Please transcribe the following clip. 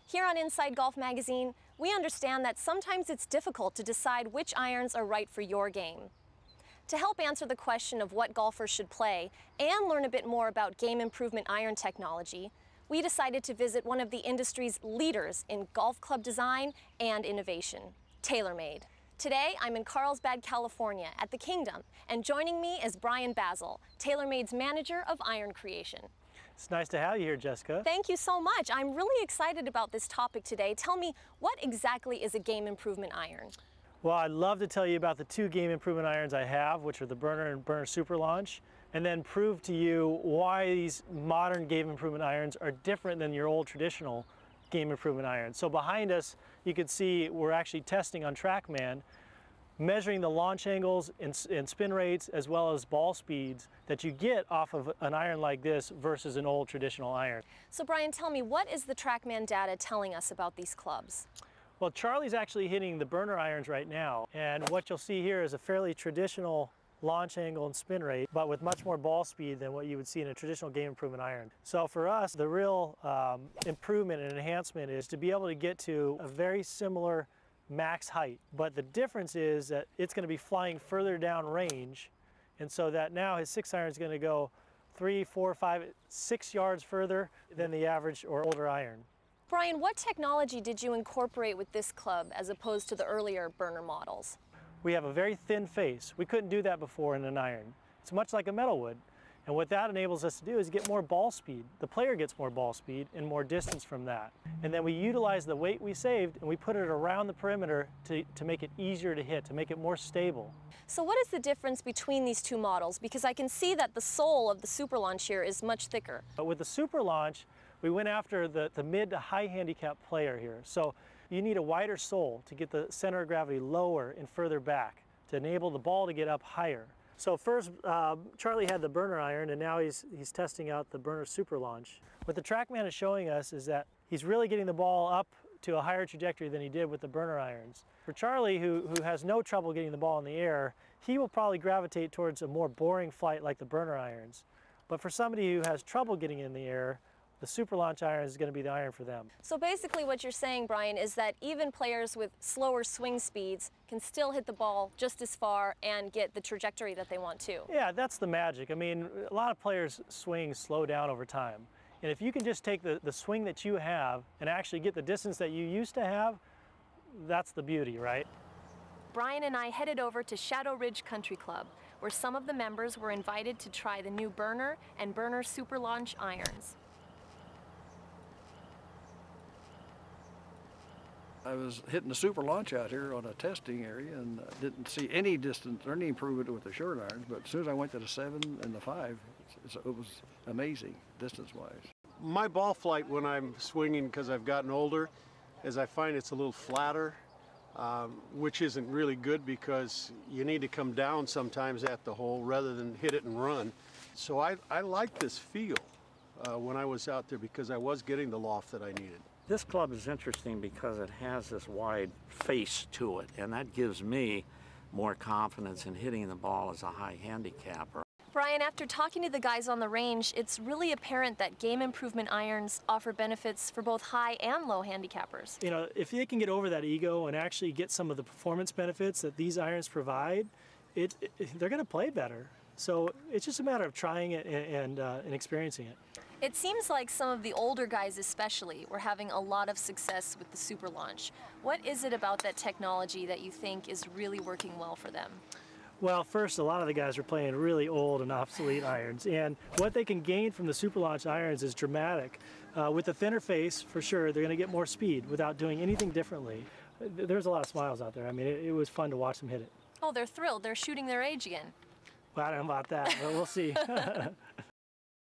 Here on Inside Golf Magazine, we understand that sometimes it's difficult to decide which irons are right for your game. To help answer the question of what golfers should play and learn a bit more about game improvement iron technology, we decided to visit one of the industry's leaders in golf club design and innovation, Taylormade. Today, I'm in Carlsbad, California at the Kingdom, and joining me is Brian Basil, Taylormade's manager of iron creation. It's nice to have you here, Jessica. Thank you so much. I'm really excited about this topic today. Tell me, what exactly is a game improvement iron? Well, I'd love to tell you about the two game improvement irons I have, which are the Burner and Burner Super Launch, and then prove to you why these modern game improvement irons are different than your old traditional game improvement irons. So behind us, you can see we're actually testing on TrackMan, measuring the launch angles and spin rates as well as ball speeds that you get off of an iron like this versus an old traditional iron. So Brian, tell me, what is the TrackMan data telling us about these clubs? Well, Charlie's actually hitting the Burner irons right now, and what you'll see here is a fairly traditional launch angle and spin rate, but with much more ball speed than what you would see in a traditional game improvement iron. So for us, the real improvement and enhancement is to be able to get to a very similar max height, but the difference is that it's going to be flying further down range, and so that now his 6-iron is going to go 3, 4, 5, 6 yards further than the average or older iron. Brian, what technology did you incorporate with this club as opposed to the earlier Burner models? We have a very thin face. We couldn't do that before in an iron. It's much like a metal would. And what that enables us to do is get more ball speed. The player gets more ball speed and more distance from that. And then we utilize the weight we saved and we put it around the perimeter to make it easier to hit, to make it more stable. So what is the difference between these two models? Because I can see that the sole of the Super Launch here is much thicker. But with the Super Launch, we went after the mid to high handicap player here. So you need a wider sole to get the center of gravity lower and further back to enable the ball to get up higher. So first, Charlie had the Burner iron, and now he's testing out the Burner Super Launch. What the TrackMan is showing us is that he's really getting the ball up to a higher trajectory than he did with the Burner irons. For Charlie, who has no trouble getting the ball in the air, he will probably gravitate towards a more boring flight like the Burner irons. But for somebody who has trouble getting in the air, the Super Launch iron is going to be the iron for them. So basically what you're saying, Brian, is that even players with slower swing speeds can still hit the ball just as far and get the trajectory that they want to. Yeah, that's the magic. I mean, a lot of players' swings slow down over time. And if you can just take the swing that you have and actually get the distance that you used to have, that's the beauty, right? Brian and I headed over to Shadow Ridge Country Club, where some of the members were invited to try the new Burner and Burner Super Launch irons. I was hitting the Super Launch out here on a testing area and didn't see any distance or any improvement with the short irons, but as soon as I went to the 7 and the 5, it was amazing distance-wise. My ball flight when I'm swinging, because I've gotten older, is I find it's a little flatter, which isn't really good because you need to come down sometimes at the hole rather than hit it and run. So I like this feel when I was out there because I was getting the loft that I needed. This club is interesting because it has this wide face to it, and that gives me more confidence in hitting the ball as a high handicapper. Brian, after talking to the guys on the range, it's really apparent that game improvement irons offer benefits for both high and low handicappers. You know, if they can get over that ego and actually get some of the performance benefits that these irons provide, they're going to play better. So it's just a matter of trying it and experiencing it. It seems like some of the older guys especially were having a lot of success with the Super Launch. What is it about that technology that you think is really working well for them? Well, first, a lot of the guys are playing really old and obsolete irons, and what they can gain from the Super Launch irons is dramatic. With the thinner face, for sure, they're going to get more speed without doing anything differently. There's a lot of smiles out there. I mean, it was fun to watch them hit it. Oh, they're thrilled. They're shooting their age again. Well, I don't know about that, but we'll see.